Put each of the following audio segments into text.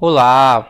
Olá!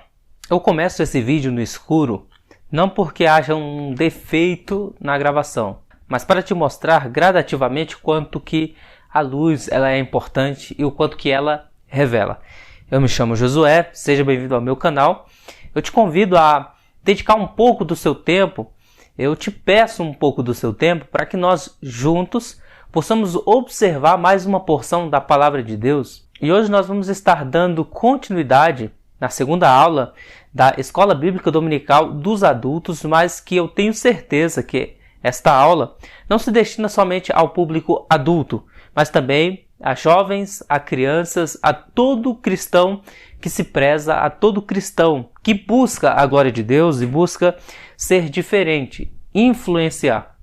Eu começo esse vídeo no escuro não porque haja um defeito na gravação, mas para te mostrar gradativamente quanto que a luz ela é importante e o quanto que ela revela. Eu me chamo Josué, seja bem-vindo ao meu canal. Eu te convido a dedicar um pouco do seu tempo, eu te peço um pouco do seu tempo para que nós juntos possamos observar mais uma porção da Palavra de Deus. E hoje nós vamos estar dando continuidade na segunda aula da Escola Bíblica Dominical dos Adultos, mas que eu tenho certeza que esta aula não se destina somente ao público adulto, mas também a jovens, a crianças, a todo cristão que se preza, a todo cristão que busca a glória de Deus e busca ser diferente, influenciar.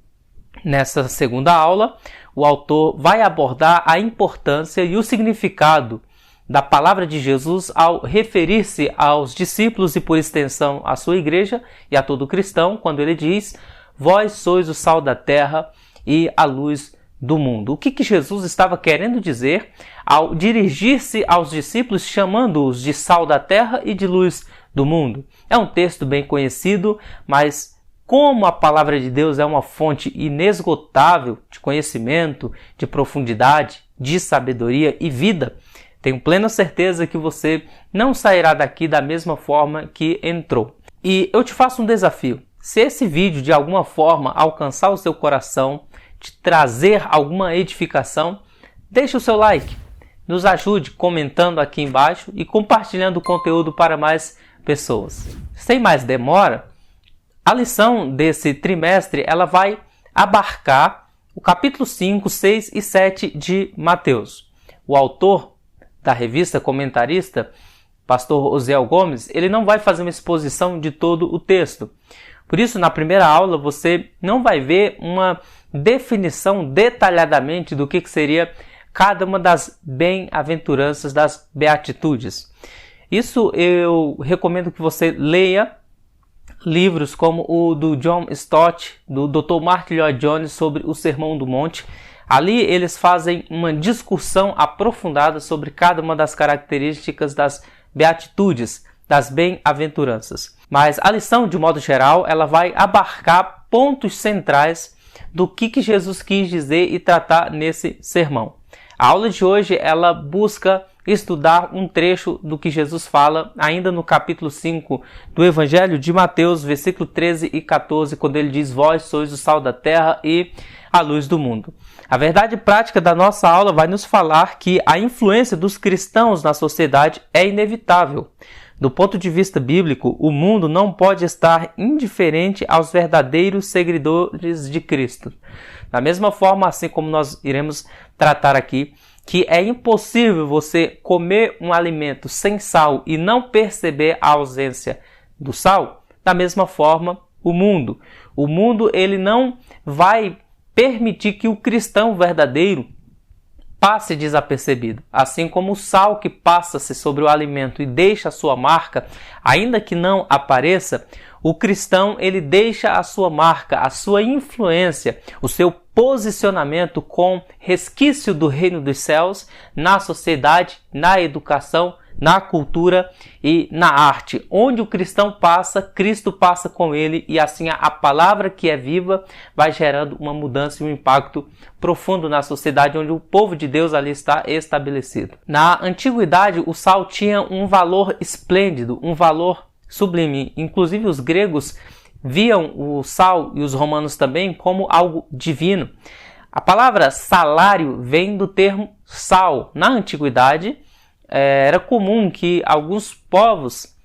Nessa segunda aula, o autor vai abordar a importância e o significado da palavra de Jesus ao referir-se aos discípulos e, por extensão, à sua igreja e a todo cristão, quando ele diz: vós sois o sal da terra e a luz do mundo. O que Jesus estava querendo dizer ao dirigir-se aos discípulos, chamando-os de sal da terra e de luz do mundo? É um texto bem conhecido, mas como a palavra de Deus é uma fonte inesgotável de conhecimento, de profundidade, de sabedoria e vida, tenho plena certeza que você não sairá daqui da mesma forma que entrou. E eu te faço um desafio. Se esse vídeo de alguma forma alcançar o seu coração, te trazer alguma edificação, deixe o seu like. Nos ajude comentando aqui embaixo e compartilhando o conteúdo para mais pessoas. Sem mais demora, a lição desse trimestre ela vai abarcar o capítulo 5, 6 e 7 de Mateus. O autor da revista comentarista, pastor Osiel Gomes, ele não vai fazer uma exposição de todo o texto. Por isso, na primeira aula, você não vai ver uma definição detalhadamente do que seria cada uma das bem-aventuranças, das beatitudes. Isso eu recomendo que você leia livros como o do John Stott, do Dr. Martyn Lloyd-Jones sobre o Sermão do Monte. Ali eles fazem uma discussão aprofundada sobre cada uma das características das beatitudes, das bem-aventuranças. Mas a lição, de modo geral, ela vai abarcar pontos centrais do que Jesus quis dizer e tratar nesse sermão. A aula de hoje ela busca estudar um trecho do que Jesus fala ainda no capítulo 5 do Evangelho de Mateus, versículo 13 e 14, quando ele diz: vós sois o sal da terra e a luz do mundo. A verdade prática da nossa aula vai nos falar que a influência dos cristãos na sociedade é inevitável. Do ponto de vista bíblico, o mundo não pode estar indiferente aos verdadeiros seguidores de Cristo. Da mesma forma, assim como nós iremos tratar aqui, que é impossível você comer um alimento sem sal e não perceber a ausência do sal, da mesma forma, o mundo. O mundo ele não vai permitir que o cristão verdadeiro passe desapercebido. Assim como o sal que passa-se sobre o alimento e deixa a sua marca, ainda que não apareça, o cristão ele deixa a sua marca, a sua influência, o seu posicionamento com resquício do reino dos céus na sociedade, na educação, na cultura e na arte. Onde o cristão passa, Cristo passa com ele, e assim a palavra que é viva vai gerando uma mudança e um impacto profundo na sociedade onde o povo de Deus ali está estabelecido. Na antiguidade, o sal tinha um valor esplêndido, um valor sublime. Inclusive os gregos viam o sal, e os romanos também, como algo divino. A palavra salário vem do termo sal. Na antiguidade, era comum que alguns povos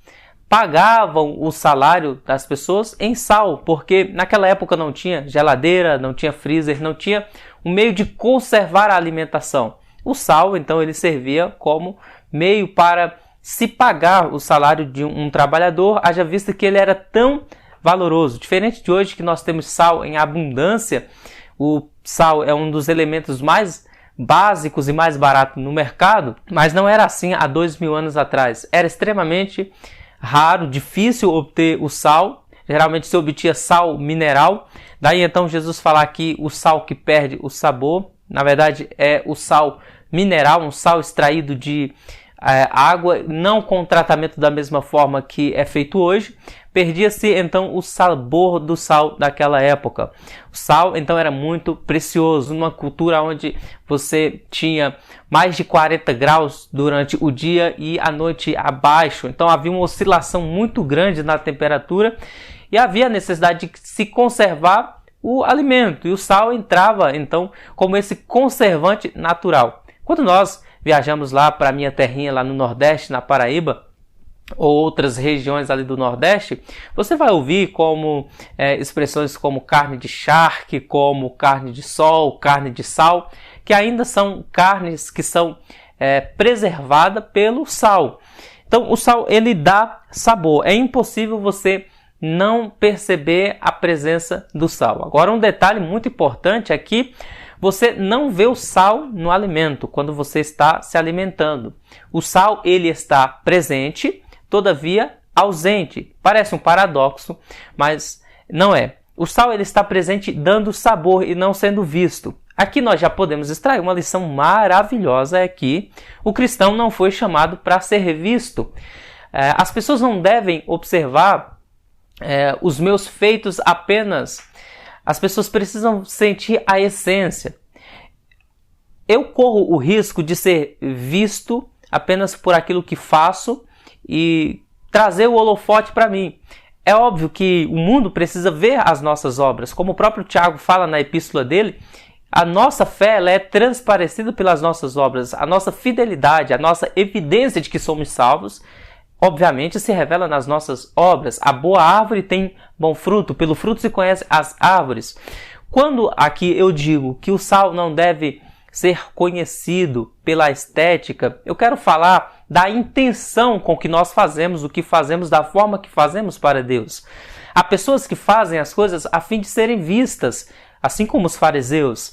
pagavam o salário das pessoas em sal, porque naquela época não tinha geladeira, não tinha freezer, não tinha um meio de conservar a alimentação. O sal, então, ele servia como meio para se pagar o salário de um trabalhador, haja vista que ele era tão valoroso. Diferente de hoje, que nós temos sal em abundância, o sal é um dos elementos mais básicos e mais baratos no mercado, mas não era assim há 2000 anos atrás. Era extremamente raro, difícil obter o sal. Geralmente se obtinha sal mineral. Daí então Jesus falar que o sal que perde o sabor, na verdade é o sal mineral, um sal extraído de água, não com tratamento da mesma forma que é feito hoje, perdia-se então o sabor do sal daquela época. O sal então era muito precioso, numa cultura onde você tinha mais de 40 graus durante o dia e a noite abaixo, então havia uma oscilação muito grande na temperatura e havia a necessidade de se conservar o alimento, e o sal entrava então como esse conservante natural. Quando nós viajamos lá para a minha terrinha lá no Nordeste, na Paraíba, ou outras regiões ali do Nordeste, você vai ouvir como expressões como carne de charque, como carne de sol, carne de sal, que ainda são carnes que são preservadas pelo sal. Então o sal ele dá sabor, é impossível você não perceber a presença do sal. Agora um detalhe muito importante é que você não vê o sal no alimento quando você está se alimentando. O sal ele está presente, todavia ausente. Parece um paradoxo, mas não é. O sal ele está presente dando sabor e não sendo visto. Aqui nós já podemos extrair uma lição maravilhosa, é que o cristão não foi chamado para ser visto. As pessoas não devem observar os meus feitos apenas. As pessoas precisam sentir a essência. Eu corro o risco de ser visto apenas por aquilo que faço e trazer o holofote para mim. É óbvio que o mundo precisa ver as nossas obras. Como o próprio Tiago fala na epístola dele, a nossa fé ela é transparecida pelas nossas obras. A nossa fidelidade, a nossa evidência de que somos salvos, obviamente se revela nas nossas obras. A boa árvore tem bom fruto, pelo fruto se conhece as árvores. Quando aqui eu digo que o sal não deve ser conhecido pela estética, eu quero falar da intenção com que nós fazemos o que fazemos, da forma que fazemos para Deus. Há pessoas que fazem as coisas a fim de serem vistas, assim como os fariseus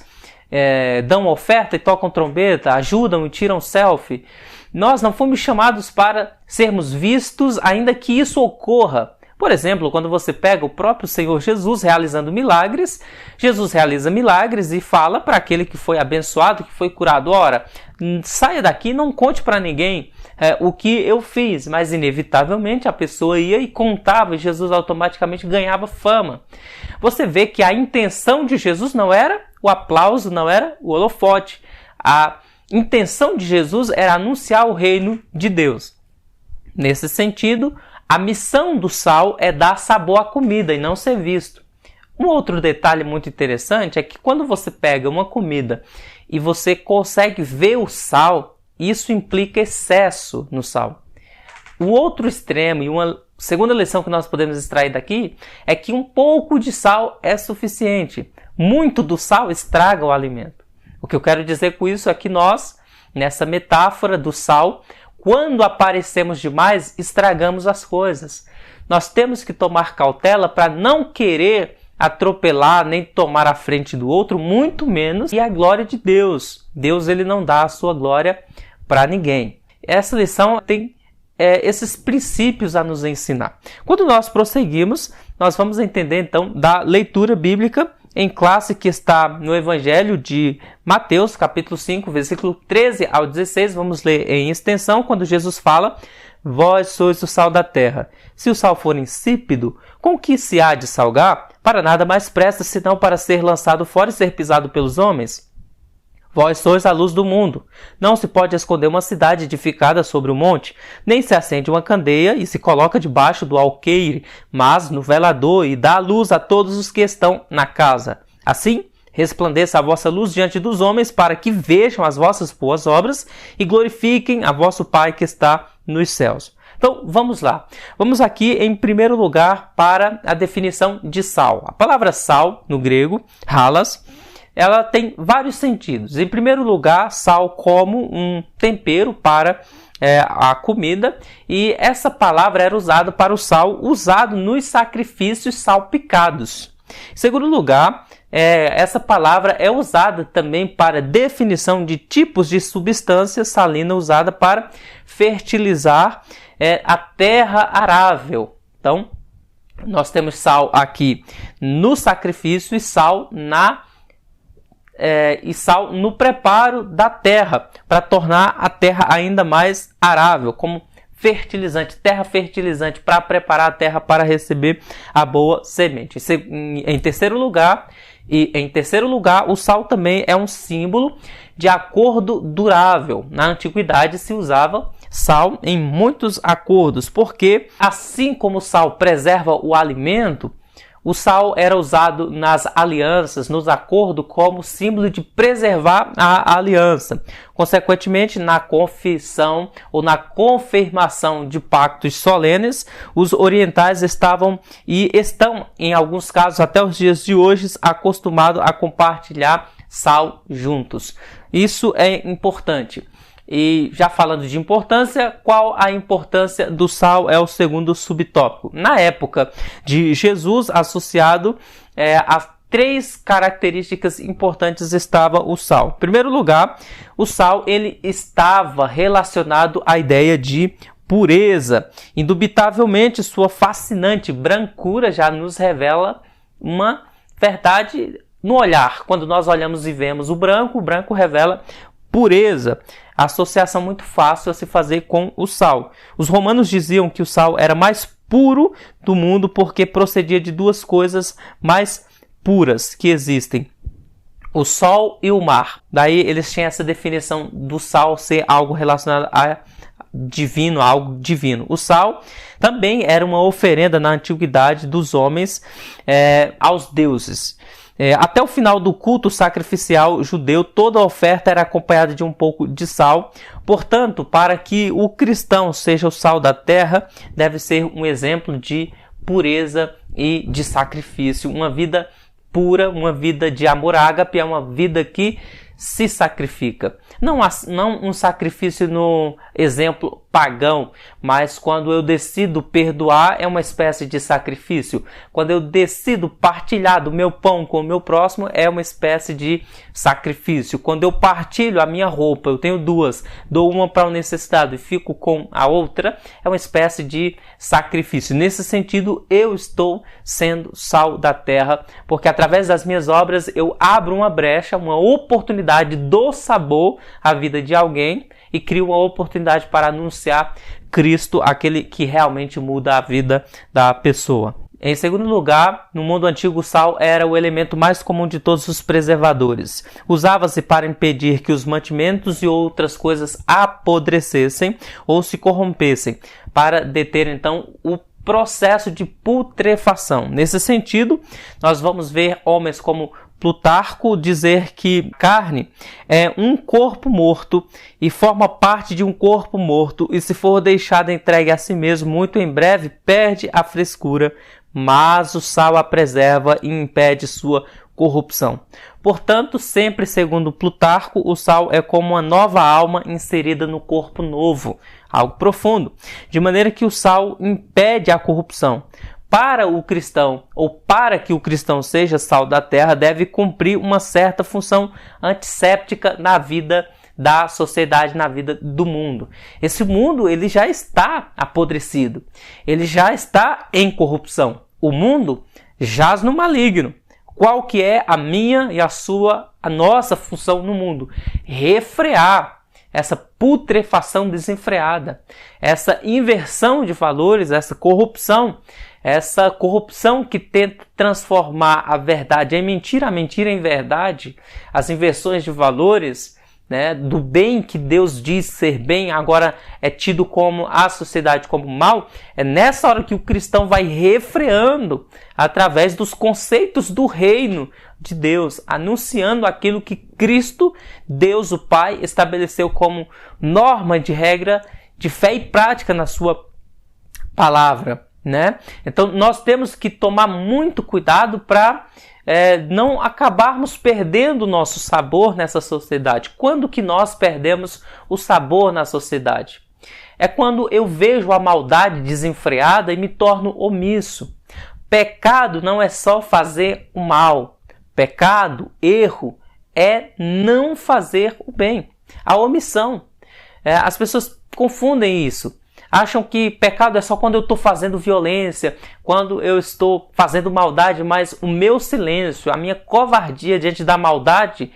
dão oferta e tocam trombeta, ajudam e tiram selfie. Nós não fomos chamados para sermos vistos, ainda que isso ocorra. Por exemplo, quando você pega o próprio Senhor Jesus realizando milagres, Jesus realiza milagres e fala para aquele que foi abençoado, que foi curado: ora, saia daqui e não conte para ninguém o que eu fiz. Mas inevitavelmente a pessoa ia e contava e Jesus automaticamente ganhava fama. Você vê que a intenção de Jesus não era o aplauso, não era o holofote. A intenção de Jesus era anunciar o reino de Deus. Nesse sentido, a missão do sal é dar sabor à comida e não ser visto. Um outro detalhe muito interessante é que quando você pega uma comida e você consegue ver o sal, isso implica excesso no sal. O outro extremo, e uma segunda lição que nós podemos extrair daqui, é que um pouco de sal é suficiente. Muito do sal estraga o alimento. O que eu quero dizer com isso é que nós, nessa metáfora do sal, quando aparecemos demais, estragamos as coisas. Nós temos que tomar cautela para não querer atropelar, nem tomar a frente do outro, muito menos e a glória de Deus. Deus ele não dá a sua glória para ninguém. Essa lição tem esses princípios a nos ensinar. Quando nós prosseguimos, nós vamos entender então da leitura bíblica em classe que está no Evangelho de Mateus, capítulo 5, versículo 13 ao 16. Vamos ler em extensão quando Jesus fala: vós sois o sal da terra. Se o sal for insípido, com que se há de salgar? Para nada mais presta, senão para ser lançado fora e ser pisado pelos homens. Vós sois a luz do mundo. Não se pode esconder uma cidade edificada sobre o monte, nem se acende uma candeia e se coloca debaixo do alqueire, mas no velador, e dá luz a todos os que estão na casa. Assim, resplandeça a vossa luz diante dos homens, para que vejam as vossas boas obras e glorifiquem a vosso Pai que está nos céus. Então, vamos lá. Vamos aqui, em primeiro lugar, para a definição de sal. A palavra sal, no grego, halas, ela tem vários sentidos. Em primeiro lugar, sal como um tempero para a comida, e essa palavra era usada para o sal usado nos sacrifícios salpicados. Em segundo lugar, essa palavra é usada também para definição de tipos de substância salina usada para fertilizar a terra arável. Então, nós temos sal aqui no sacrifício e sal e sal no preparo da terra, para tornar a terra ainda mais arável, como fertilizante, terra fertilizante, para preparar a terra para receber a boa semente. Em terceiro lugar, o sal também é um símbolo de acordo durável. Na antiguidade se usava sal em muitos acordos, porque assim como o sal preserva o alimento, o sal era usado nas alianças, nos acordos, como símbolo de preservar a aliança. Consequentemente, na confissão ou na confirmação de pactos solenes, os orientais estavam e estão, em alguns casos, até os dias de hoje, acostumados a compartilhar sal juntos. Isso é importante. E já falando de importância, qual a importância do sal é o segundo subtópico. Na época de Jesus, associado a 3 características importantes estava o sal. Em primeiro lugar, o sal ele estava relacionado à ideia de pureza. Indubitavelmente, sua fascinante brancura já nos revela uma verdade no olhar. Quando nós olhamos e vemos o branco revela pureza. Associação muito fácil a se fazer com o sal. Os romanos diziam que o sal era mais puro do mundo porque procedia de 2 coisas mais puras que existem: o sol e o mar. Daí eles tinham essa definição do sal ser algo relacionado a divino, algo divino. O sal também era uma oferenda na antiguidade dos homens aos deuses. Até o final do culto sacrificial judeu, toda a oferta era acompanhada de um pouco de sal. Portanto, para que o cristão seja o sal da terra, deve ser um exemplo de pureza e de sacrifício. Uma vida pura, uma vida de amor ágape, é uma vida que se sacrifica. Não um sacrifício no exemplo pagão, mas quando eu decido perdoar é uma espécie de sacrifício. Quando eu decido partilhar do meu pão com o meu próximo é uma espécie de sacrifício. Quando eu partilho a minha roupa, eu tenho 2, dou uma para o necessitado e fico com a outra, é uma espécie de sacrifício. Nesse sentido, eu estou sendo sal da terra, porque através das minhas obras eu abro uma brecha, uma oportunidade do sabor à vida de alguém e crio uma oportunidade para anunciar Cristo, aquele que realmente muda a vida da pessoa. Em segundo lugar, no mundo antigo, o sal era o elemento mais comum de todos os preservadores. Usava-se para impedir que os mantimentos e outras coisas apodrecessem ou se corrompessem, para deter então o processo de putrefação. Nesse sentido, nós vamos ver homens como Plutarco dizer que carne é um corpo morto e forma parte de um corpo morto, e se for deixada entregue a si mesmo, muito em breve perde a frescura, mas o sal a preserva e impede sua corrupção. Portanto, sempre segundo Plutarco, o sal é como uma nova alma inserida no corpo novo, algo profundo, de maneira que o sal impede a corrupção. Para o cristão, ou para que o cristão seja sal da terra, deve cumprir uma certa função antisséptica na vida da sociedade, na vida do mundo. Esse mundo ele já está apodrecido, ele já está em corrupção. O mundo jaz no maligno. Qual que é a minha e a nossa função no mundo? Refrear essa putrefação desenfreada, essa inversão de valores, essa corrupção que tenta transformar a verdade em mentira, a mentira em verdade, as inversões de valores, né, do bem que Deus diz ser bem, agora é tido como a sociedade como mal. É nessa hora que o cristão vai refreando através dos conceitos do reino de Deus, anunciando aquilo que Cristo, Deus o Pai, estabeleceu como norma de regra de fé e prática na sua palavra, né? Então nós temos que tomar muito cuidado para não acabarmos perdendo o nosso sabor nessa sociedade. Quando que nós perdemos o sabor na sociedade? É quando eu vejo a maldade desenfreada e me torno omisso. Pecado não é só fazer o mal. Pecado, erro, é não fazer o bem. A omissão. As pessoas confundem isso. Acham que pecado é só quando eu estou fazendo violência, quando eu estou fazendo maldade, mas o meu silêncio, a minha covardia diante da maldade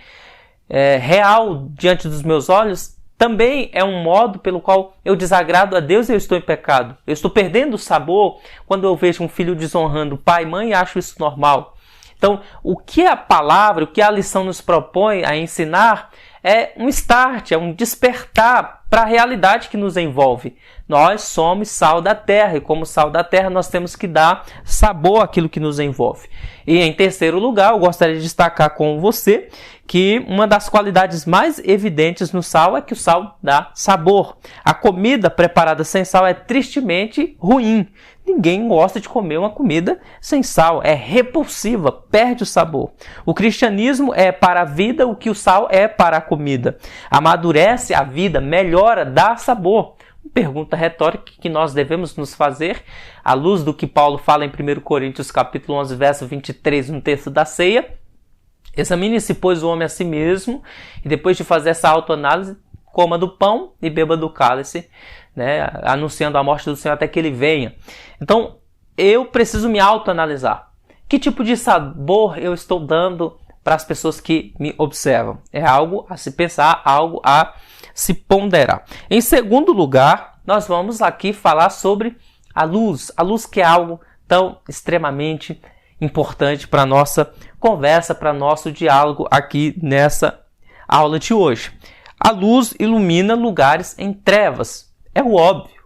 real diante dos meus olhos, também é um modo pelo qual eu desagrado a Deus e eu estou em pecado. Eu estou perdendo o sabor quando eu vejo um filho desonrando pai e mãe e acho isso normal. Então, o que a palavra, o que a lição nos propõe a ensinar é um start, é um despertar para a realidade que nos envolve. Nós somos sal da terra e como sal da terra nós temos que dar sabor àquilo que nos envolve. E em terceiro lugar, eu gostaria de destacar com você que uma das qualidades mais evidentes no sal é que o sal dá sabor. A comida preparada sem sal é tristemente ruim. Ninguém gosta de comer uma comida sem sal. É repulsiva, perde o sabor. O cristianismo é para a vida o que o sal é para a comida. Amadurece a vida, melhora, dá sabor. Pergunta retórica que nós devemos nos fazer à luz do que Paulo fala em 1 Coríntios capítulo 11, verso 23, no texto da ceia. Examine-se, pois, o homem a si mesmo, e depois de fazer essa autoanálise, coma do pão e beba do cálice, né, anunciando a morte do Senhor até que ele venha. Então, eu preciso me autoanalisar. Que tipo de sabor eu estou dando para as pessoas que me observam? É algo a se pensar, algo a se ponderar. Em segundo lugar, nós vamos aqui falar sobre a luz que é algo tão extremamente importante para a nossa conversa, para nosso diálogo aqui nessa aula de hoje. A luz ilumina lugares em trevas, é o óbvio,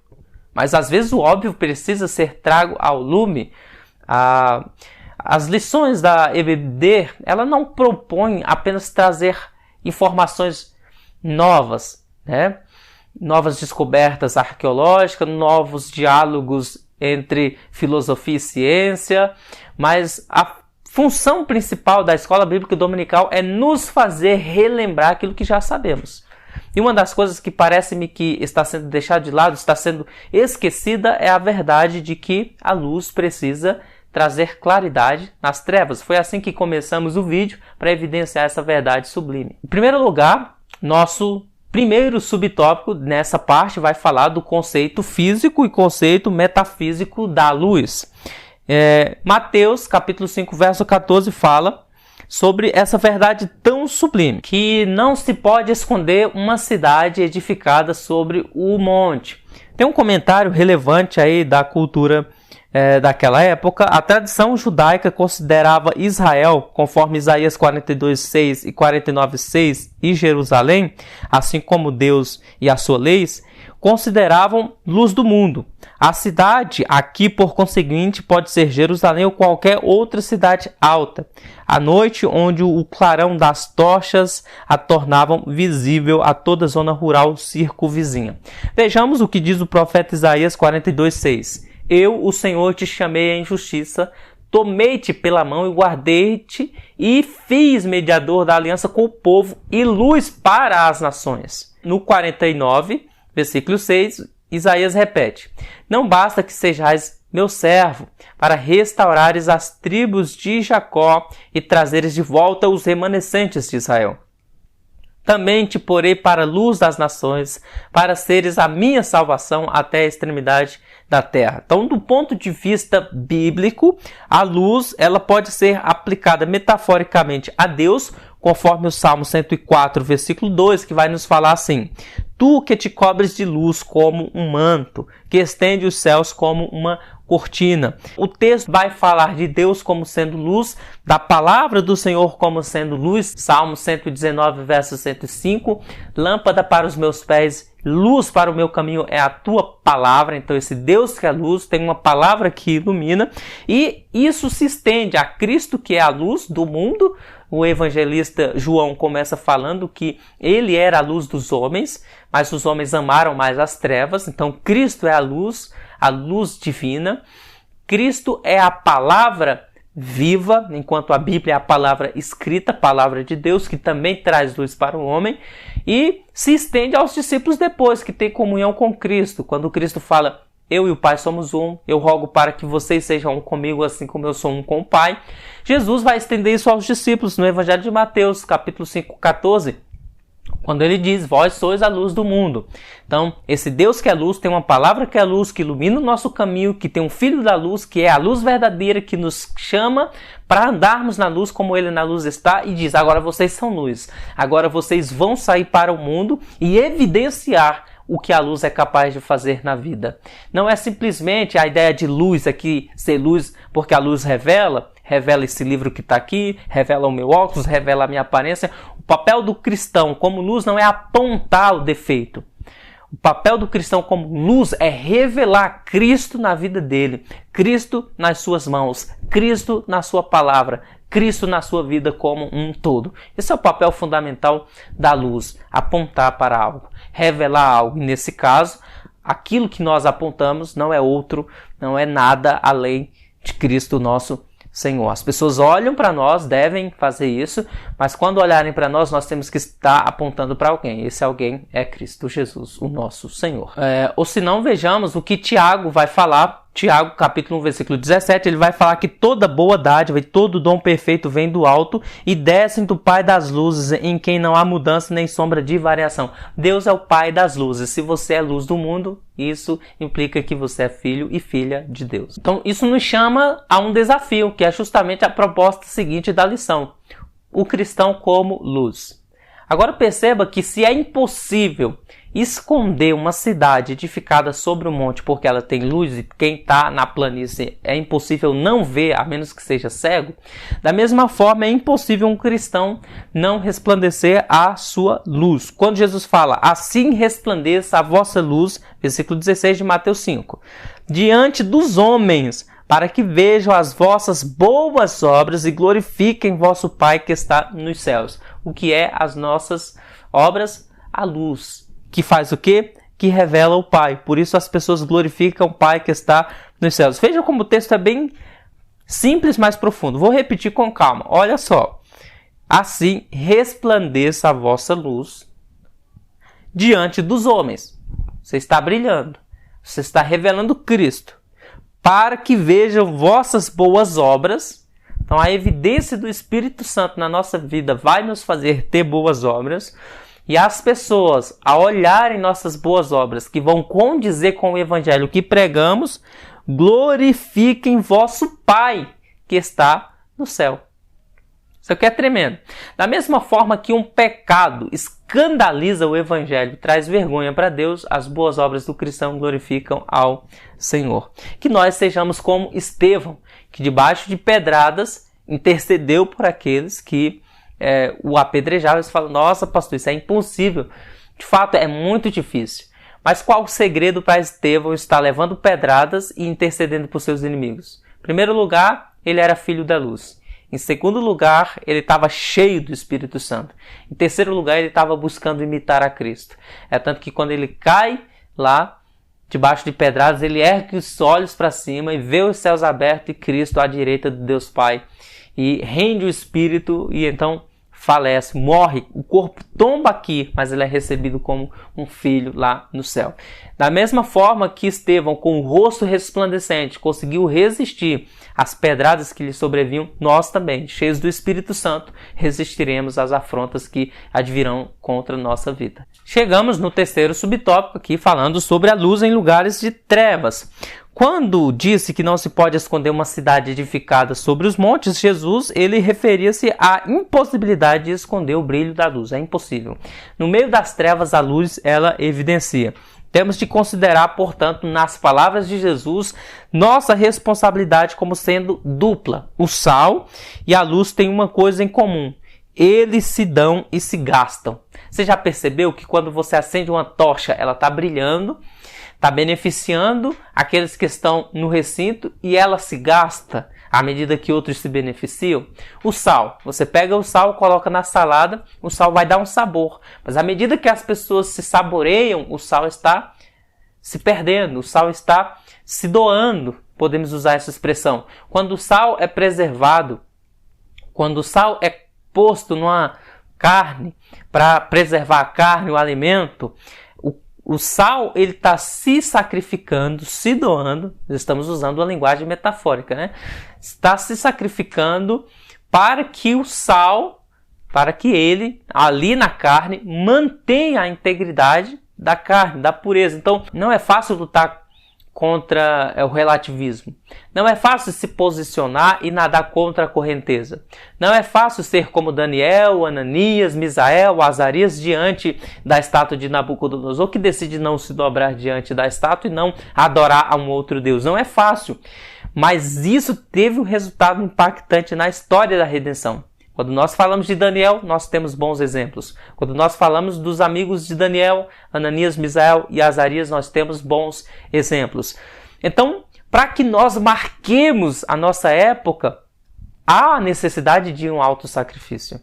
mas às vezes o óbvio precisa ser trago ao lume. As lições da EBD, ela não propõe apenas trazer informações novas, né? Novas descobertas arqueológicas, novos diálogos entre filosofia e ciência, mas a função principal da Escola Bíblica Dominical é nos fazer relembrar aquilo que já sabemos. E uma das coisas que parece-me que está sendo deixada de lado, está sendo esquecida, é a verdade de que a luz precisa trazer claridade nas trevas. Foi assim que começamos o vídeo, para evidenciar essa verdade sublime. Em primeiro lugar, nosso primeiro subtópico nessa parte vai falar do conceito físico e conceito metafísico da luz. Mateus, capítulo 5, verso 14, fala sobre essa verdade tão sublime, que não se pode esconder uma cidade edificada sobre o monte. Tem um comentário relevante aí da cultura daquela época. A tradição judaica considerava Israel, conforme Isaías 42:6 e 49:6, e Jerusalém, assim como Deus e as suas leis, consideravam luz do mundo. A cidade aqui, por conseguinte, pode ser Jerusalém ou qualquer outra cidade alta. À noite, onde o clarão das tochas a tornavam visível a toda a zona rural circunvizinha. Vejamos o que diz o profeta Isaías 42:6. Eu, o Senhor, te chamei em justiça, tomei-te pela mão e guardei-te e fiz mediador da aliança com o povo e luz para as nações. No 49, versículo 6, Isaías repete: não basta que sejais meu servo, para restaurares as tribos de Jacó e trazeres de volta os remanescentes de Israel. Também te porei para a luz das nações, para seres a minha salvação até a extremidade da terra. Então, do ponto de vista bíblico, a luz ela pode ser aplicada metaforicamente a Deus, conforme o Salmo 104, versículo 2, que vai nos falar assim: tu que te cobres de luz como um manto, que estende os céus como uma cortina. O texto vai falar de Deus como sendo luz, da palavra do Senhor como sendo luz. Salmo 119, verso 105. Lâmpada para os meus pés, luz para o meu caminho é a tua palavra. Então esse Deus que é luz tem uma palavra que ilumina. E isso se estende a Cristo, que é a luz do mundo. O evangelista João começa falando que ele era a luz dos homens, mas os homens amaram mais as trevas. Então Cristo é a luz divina. Cristo é a palavra viva, enquanto a Bíblia é a palavra escrita, a palavra de Deus, que também traz luz para o homem, e se estende aos discípulos depois, que tem comunhão com Cristo. Quando Cristo fala: eu e o Pai somos um, eu rogo para que vocês sejam um comigo, assim como eu sou um com o Pai. Jesus vai estender isso aos discípulos no Evangelho de Mateus, capítulo 5, 14, Quando ele diz, vós sois a luz do mundo. Então, esse Deus que é luz, tem uma palavra que é luz, que ilumina o nosso caminho, que tem um Filho da luz, que é a luz verdadeira, que nos chama para andarmos na luz como ele na luz está, e diz, agora vocês são luz. Agora vocês vão sair para o mundo e evidenciar o que a luz é capaz de fazer na vida. Não é simplesmente a ideia de luz aqui, ser luz porque a luz revela esse livro que está aqui, revela o meu óculos, revela a minha aparência. O papel do cristão como luz não é apontar o defeito. O papel do cristão como luz é revelar Cristo na vida dele, Cristo nas suas mãos, Cristo na sua palavra, Cristo na sua vida como um todo. Esse é o papel fundamental da luz, apontar para algo, revelar algo. E nesse caso, aquilo que nós apontamos não é outro, não é nada além de Cristo nosso Senhor. As pessoas olham para nós, devem fazer isso, mas quando olharem para nós, nós temos que estar apontando para alguém. Esse alguém é Cristo Jesus, o nosso Senhor. Ou se não, vejamos o que Tiago vai falar. Tiago, capítulo 1, versículo 17, ele vai falar que toda boa dádiva e todo dom perfeito vem do alto e descem do Pai das luzes, em quem não há mudança nem sombra de variação. Deus é o Pai das luzes. Se você é luz do mundo, isso implica que você é filho e filha de Deus. Então, isso nos chama a um desafio, que é justamente a proposta seguinte da lição. O cristão como luz. Agora perceba que se é impossível esconder uma cidade edificada sobre um monte porque ela tem luz e quem está na planície é impossível não ver, a menos que seja cego, da mesma forma é impossível um cristão não resplandecer a sua luz. Quando Jesus fala, assim resplandeça a vossa luz, versículo 16 de Mateus 5, diante dos homens, para que vejam as vossas boas obras e glorifiquem vosso Pai que está nos céus. O que é as nossas obras? A luz. Que faz o quê? Que revela o Pai. Por isso as pessoas glorificam o Pai que está nos céus. Veja como o texto é bem simples, mas profundo. Vou repetir com calma. Olha só. Assim resplandeça a vossa luz diante dos homens. Você está brilhando. Você está revelando Cristo. Para que vejam vossas boas obras. Então a evidência do Espírito Santo na nossa vida vai nos fazer ter boas obras. E as pessoas, ao olharem nossas boas obras, que vão condizer com o evangelho que pregamos, glorifiquem vosso Pai que está no céu. Isso aqui é tremendo. Da mesma forma que um pecado escandaliza o evangelho, traz vergonha para Deus, as boas obras do cristão glorificam ao Senhor. Que nós sejamos como Estevão, que debaixo de pedradas intercedeu por aqueles que o apedrejavam. Eles falam, nossa pastor, isso é impossível. De fato, é muito difícil. Mas qual o segredo para Estevão estar levando pedradas e intercedendo por seus inimigos? Em primeiro lugar, ele era filho da luz. Em segundo lugar, ele estava cheio do Espírito Santo. Em terceiro lugar, ele estava buscando imitar a Cristo. É tanto que quando ele cai lá, debaixo de pedradas, ele ergue os olhos para cima e vê os céus abertos e Cristo à direita de Deus Pai. E rende o Espírito e então falece, morre. O corpo tomba aqui, mas ele é recebido como um filho lá no céu. Da mesma forma que Estevão, com o rosto resplandecente, conseguiu resistir às pedradas que lhe sobrevinham, nós também, cheios do Espírito Santo, resistiremos às afrontas que advirão contra a nossa vida. Chegamos no terceiro subtópico aqui, falando sobre a luz em lugares de trevas. Quando disse que não se pode esconder uma cidade edificada sobre os montes, Jesus, ele referia-se à impossibilidade de esconder o brilho da luz. É impossível. No meio das trevas, a luz, ela evidencia. Temos de considerar, portanto, nas palavras de Jesus, nossa responsabilidade como sendo dupla. O sal e a luz têm uma coisa em comum. Eles se dão e se gastam. Você já percebeu que quando você acende uma tocha, ela está brilhando, está beneficiando aqueles que estão no recinto e ela se gasta à medida que outros se beneficiam? O sal, você pega o sal, coloca na salada, o sal vai dar um sabor, mas à medida que as pessoas se saboreiam, o sal está se perdendo, o sal está se doando, podemos usar essa expressão. Quando o sal é preservado, quando o sal é posto numa carne, para preservar a carne, o alimento, o sal, ele está se sacrificando, se doando, estamos usando uma linguagem metafórica, né? Está se sacrificando para que o sal para que ele, ali na carne, mantenha a integridade da carne, da pureza. Então, não é fácil lutar contra o relativismo. Não é fácil se posicionar e nadar contra a correnteza. Não é fácil ser como Daniel, Ananias, Misael, Azarias diante da estátua de Nabucodonosor, que decide não se dobrar diante da estátua e não adorar a um outro Deus. Não é fácil, mas isso teve um resultado impactante na história da redenção. Quando nós falamos de Daniel, nós temos bons exemplos. Quando nós falamos dos amigos de Daniel, Ananias, Misael e Azarias, nós temos bons exemplos. Então, para que nós marquemos a nossa época, há a necessidade de um autossacrifício.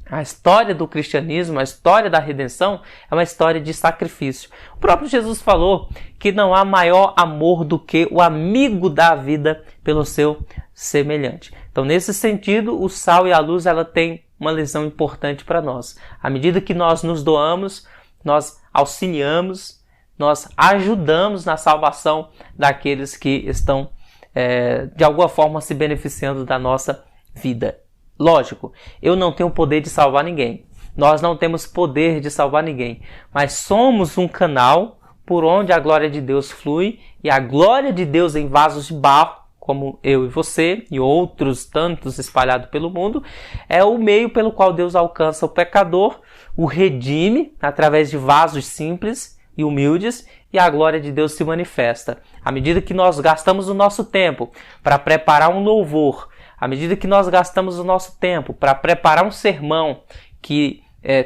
A história do cristianismo, a história da redenção, é uma história de sacrifício. O próprio Jesus falou que não há maior amor do que o amigo dá a vida pelo seu semelhante. Então, nesse sentido, o sal e a luz, ela tem uma lição importante para nós. À medida que nós nos doamos, nós auxiliamos, nós ajudamos na salvação daqueles que estão, de alguma forma, se beneficiando da nossa vida. Lógico, eu não tenho o poder de salvar ninguém. Nós não temos poder de salvar ninguém. Mas somos um canal por onde a glória de Deus flui. E a glória de Deus em vasos de barro, como eu e você e outros tantos espalhados pelo mundo, é o meio pelo qual Deus alcança o pecador, o redime através de vasos simples e humildes, e a glória de Deus se manifesta. À medida que nós gastamos o nosso tempo para preparar um louvor, à medida que nós gastamos o nosso tempo para preparar um sermão que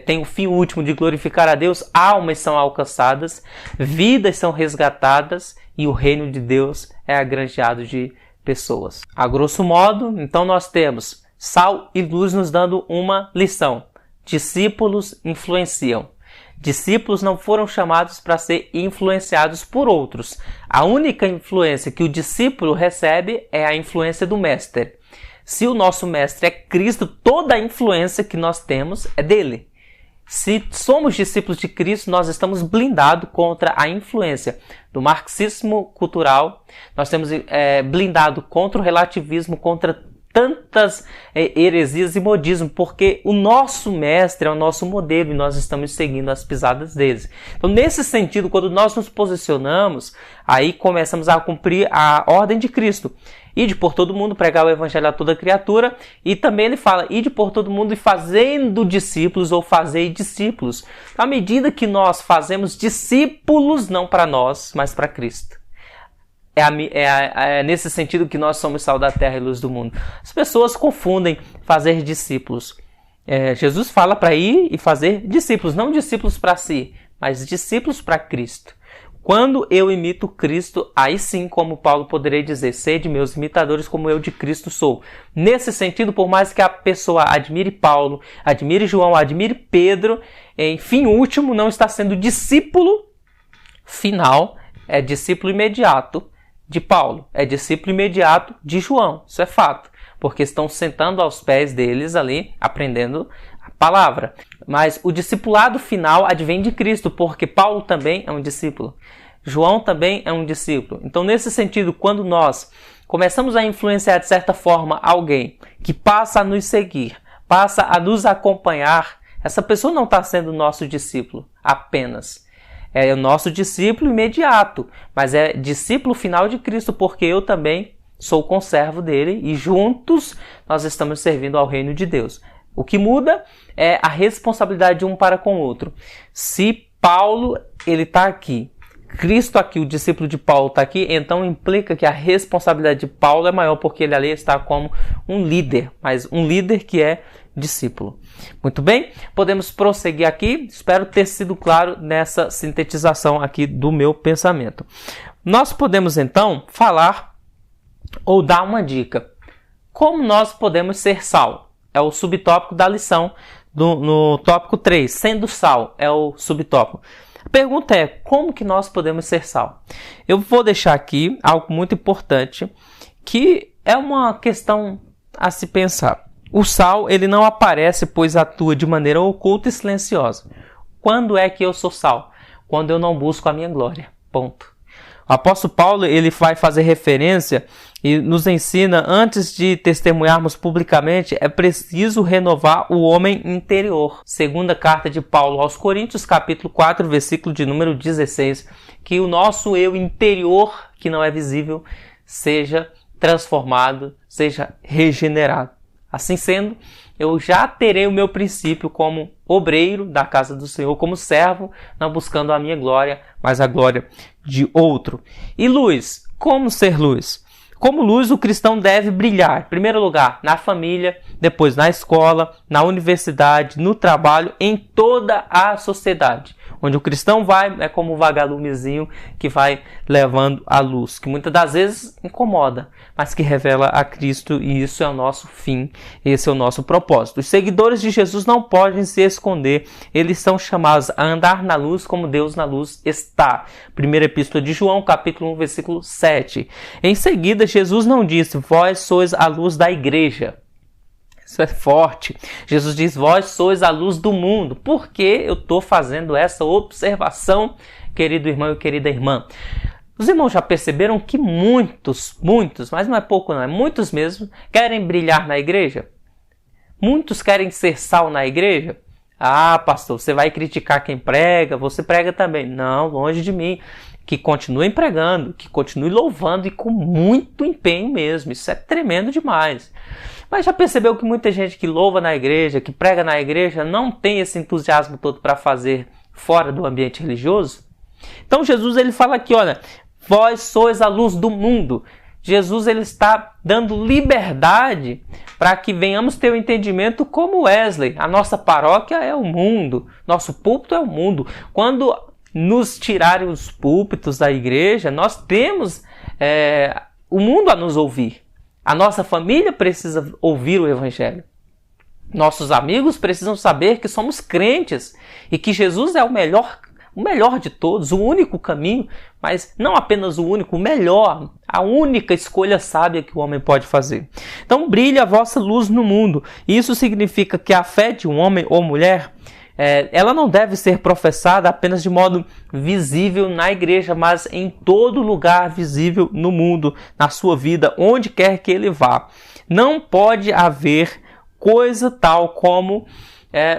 tem o fim último de glorificar a Deus, almas são alcançadas, vidas são resgatadas e o reino de Deus é agranjeado de pessoas. A grosso modo, então nós temos sal e luz nos dando uma lição. Discípulos influenciam. Discípulos não foram chamados para ser influenciados por outros. A única influência que o discípulo recebe é a influência do mestre. Se o nosso mestre é Cristo, toda a influência que nós temos é dele. Se somos discípulos de Cristo, nós estamos blindados contra a influência do marxismo cultural, nós temos blindado contra o relativismo, contra tantas heresias e modismo, porque o nosso mestre é o nosso modelo e nós estamos seguindo as pisadas deles. Então, nesse sentido, quando nós nos posicionamos, aí começamos a cumprir a ordem de Cristo. Ide por todo mundo, pregar o evangelho a toda criatura, e também ele fala, ide por todo mundo e fazendo discípulos ou fazei discípulos. À medida que nós fazemos discípulos, não para nós, mas para Cristo. É nesse sentido que nós somos sal da terra e luz do mundo. As pessoas confundem fazer discípulos. Jesus fala para ir e fazer discípulos, não discípulos para si, mas discípulos para Cristo. Quando eu imito Cristo, aí sim, como Paulo poderia dizer, sede meus imitadores como eu de Cristo sou. Nesse sentido, por mais que a pessoa admire Paulo, admire João, admire Pedro, em fim último, não está sendo discípulo final, é discípulo imediato de Paulo, é discípulo imediato de João, isso é fato, porque estão sentando aos pés deles ali, aprendendo a palavra. Mas o discipulado final advém de Cristo, porque Paulo também é um discípulo, João também é um discípulo. Então, nesse sentido, quando nós começamos a influenciar de certa forma alguém que passa a nos seguir, passa a nos acompanhar, essa pessoa não está sendo nosso discípulo apenas. É o nosso discípulo imediato, mas é discípulo final de Cristo, porque eu também sou conservo dele e juntos nós estamos servindo ao reino de Deus. O que muda é a responsabilidade de um para com o outro. Se Paulo ele está aqui, Cristo aqui, o discípulo de Paulo está aqui, então implica que a responsabilidade de Paulo é maior, porque ele ali está como um líder, mas um líder que é discípulo. Muito bem, podemos prosseguir aqui. Espero ter sido claro nessa sintetização aqui do meu pensamento. Nós podemos então falar ou dar uma dica. Como nós podemos ser sal? É o subtópico da lição no tópico 3. Sendo sal é o subtópico. A pergunta é, como que nós podemos ser sal? Eu vou deixar aqui algo muito importante, que é uma questão a se pensar. O sal, ele não aparece, pois atua de maneira oculta e silenciosa. Quando é que eu sou sal? Quando eu não busco a minha glória. Ponto. O apóstolo Paulo ele vai fazer referência e nos ensina, antes de testemunharmos publicamente, é preciso renovar o homem interior. Segunda carta de Paulo aos Coríntios, capítulo 4, versículo de número 16, que o nosso eu interior, que não é visível, seja transformado, seja regenerado. Assim sendo, eu já terei o meu princípio como obreiro da casa do Senhor, como servo, não buscando a minha glória, mas a glória de outro. E luz, como ser luz? Como luz, o cristão deve brilhar, em primeiro lugar, na família, depois na escola, na universidade, no trabalho, em toda a sociedade. Onde o cristão vai, é como um vagalumezinho que vai levando a luz, que muitas das vezes incomoda, mas que revela a Cristo, e isso é o nosso fim, esse é o nosso propósito. Os seguidores de Jesus não podem se esconder, eles são chamados a andar na luz como Deus na luz está. Primeira Epístola de João, capítulo 1, versículo 7. Em seguida, Jesus não disse, vós sois a luz da igreja. Isso é forte. Jesus diz, vós sois a luz do mundo. Por que eu estou fazendo essa observação, querido irmão e querida irmã? Os irmãos já perceberam que muitos, mas não é pouco não, é muitos mesmo, querem brilhar na igreja? Muitos querem ser sal na igreja? Ah, pastor, você vai criticar quem prega, você prega também. Não, longe de mim. Que continue pregando, que continue louvando e com muito empenho mesmo. Isso é tremendo demais. Mas já percebeu que muita gente que louva na igreja, que prega na igreja, não tem esse entusiasmo todo para fazer fora do ambiente religioso? Então Jesus ele fala aqui, olha, vós sois a luz do mundo. Jesus ele está dando liberdade para que venhamos ter o entendimento como Wesley. A nossa paróquia é o mundo, nosso púlpito é o mundo. Quando nos tirarem os púlpitos da igreja, nós temos o mundo a nos ouvir. A nossa família precisa ouvir o Evangelho. Nossos amigos precisam saber que somos crentes e que Jesus é o melhor de todos, o único caminho, mas não apenas o único, o melhor, a única escolha sábia que o homem pode fazer. Então brilha a vossa luz no mundo. Isso significa que a fé de um homem ou mulher ela não deve ser professada apenas de modo visível na igreja, mas em todo lugar visível no mundo, na sua vida, onde quer que ele vá. Não pode haver coisa tal como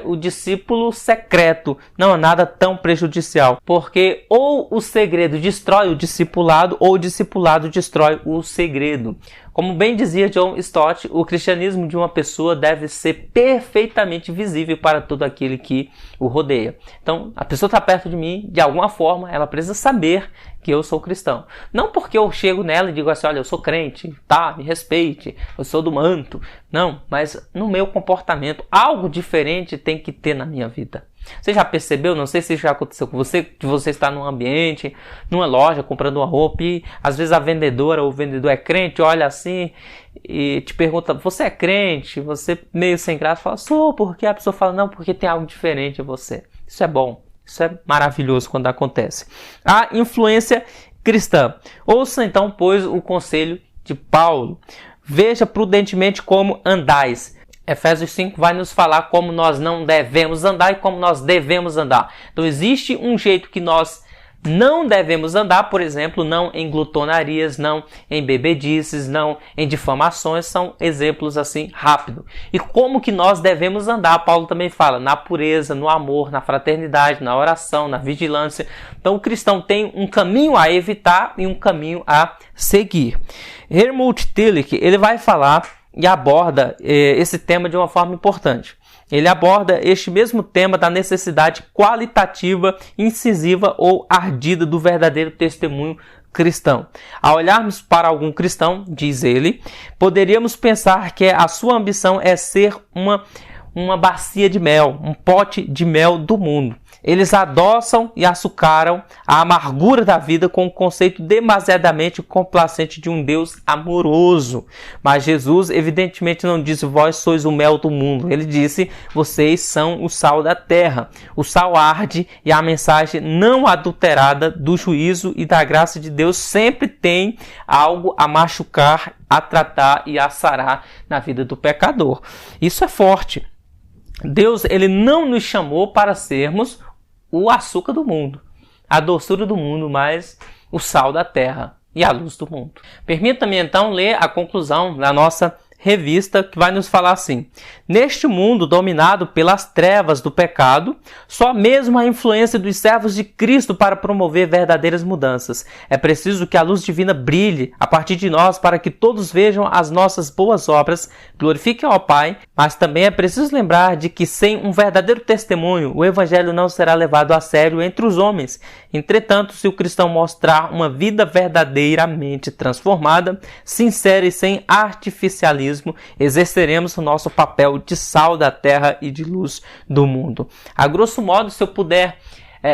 o discípulo secreto. Não é nada tão prejudicial, porque ou o segredo destrói o discipulado, ou o discipulado destrói o segredo. Como bem dizia John Stott, o cristianismo de uma pessoa deve ser perfeitamente visível para todo aquele que o rodeia. Então, a pessoa está perto de mim, de alguma forma, ela precisa saber que eu sou cristão. Não porque eu chego nela e digo assim, olha, eu sou crente, tá, me respeite, eu sou do manto. Não, mas no meu comportamento, algo diferente tem que ter na minha vida. Você já percebeu, não sei se já aconteceu com você, que você está num ambiente, numa loja, comprando uma roupa e às vezes a vendedora ou o vendedor é crente, olha assim e te pergunta, você é crente? Você meio sem graça fala, sou, porque a pessoa fala, não, porque tem algo diferente em você. Isso é bom, isso é maravilhoso quando acontece. A influência cristã. Ouça então, pois, o conselho de Paulo. Veja prudentemente como andais. Efésios 5 vai nos falar como nós não devemos andar e como nós devemos andar. Então existe um jeito que nós não devemos andar, por exemplo, não em glutonarias, não em bebedices, não em difamações, são exemplos assim rápido. E como que nós devemos andar? Paulo também fala na pureza, no amor, na fraternidade, na oração, na vigilância. Então o cristão tem um caminho a evitar e um caminho a seguir. Helmut Tillich, ele vai falar e aborda esse tema de uma forma importante. Ele aborda este mesmo tema da necessidade qualitativa, incisiva ou ardida do verdadeiro testemunho cristão. Ao olharmos para algum cristão, diz ele, poderíamos pensar que a sua ambição é ser uma bacia de mel, um pote de mel do mundo. Eles adoçam e açucaram a amargura da vida com o conceito demasiadamente complacente de um Deus amoroso. Mas Jesus evidentemente não disse, vós sois o mel do mundo. Ele disse, vocês são o sal da terra. O sal arde e a mensagem não adulterada do juízo e da graça de Deus sempre tem algo a machucar, a tratar e a sarar na vida do pecador. Isso é forte. Deus, ele não nos chamou para sermos o açúcar do mundo, a doçura do mundo, mas o sal da terra e a luz do mundo. Permita-me então ler a conclusão da nossa revista, que vai nos falar assim: neste mundo dominado pelas trevas do pecado, só mesmo a influência dos servos de Cristo para promover verdadeiras mudanças. É preciso que a luz divina brilhe a partir de nós para que todos vejam as nossas boas obras, glorifiquem ao Pai, mas também é preciso lembrar de que sem um verdadeiro testemunho, o Evangelho não será levado a sério entre os homens. Entretanto, se o cristão mostrar uma vida verdadeiramente transformada, sincera e sem artificialismo, exerceremos o nosso papel de sal da terra e de luz do mundo. A grosso modo, se eu puder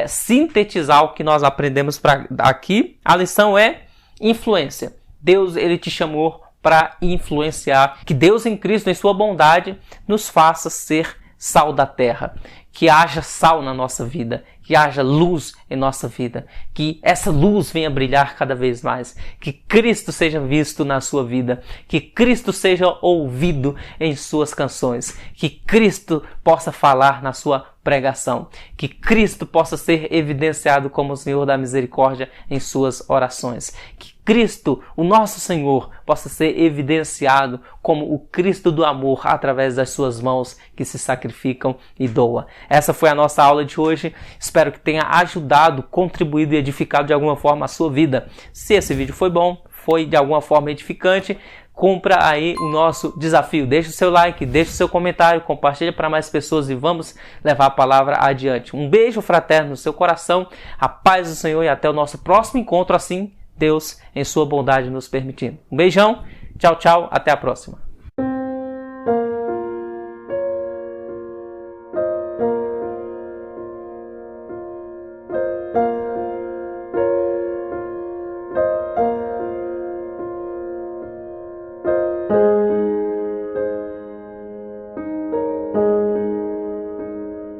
sintetizar o que nós aprendemos aqui, a lição é influência. Deus, ele te chamou para influenciar. Que Deus em Cristo, em sua bondade, nos faça ser sal da terra. Que haja sal na nossa vida, que haja luz em nossa vida, que essa luz venha brilhar cada vez mais, que Cristo seja visto na sua vida, que Cristo seja ouvido em suas canções, que Cristo possa falar na sua pregação, que Cristo possa ser evidenciado como o Senhor da misericórdia em suas orações, que Cristo, o nosso Senhor, possa ser evidenciado como o Cristo do amor através das suas mãos que se sacrificam e doam. Essa foi a nossa aula de hoje. Espero que tenha ajudado, contribuído e edificado de alguma forma a sua vida. Se esse vídeo foi bom, foi de alguma forma edificante, cumpra aí o nosso desafio. Deixe o seu like, deixe o seu comentário, compartilhe para mais pessoas e vamos levar a palavra adiante. Um beijo fraterno no seu coração, a paz do Senhor e até o nosso próximo encontro, assim Deus em sua bondade nos permitindo. Um beijão, tchau, tchau, até a próxima.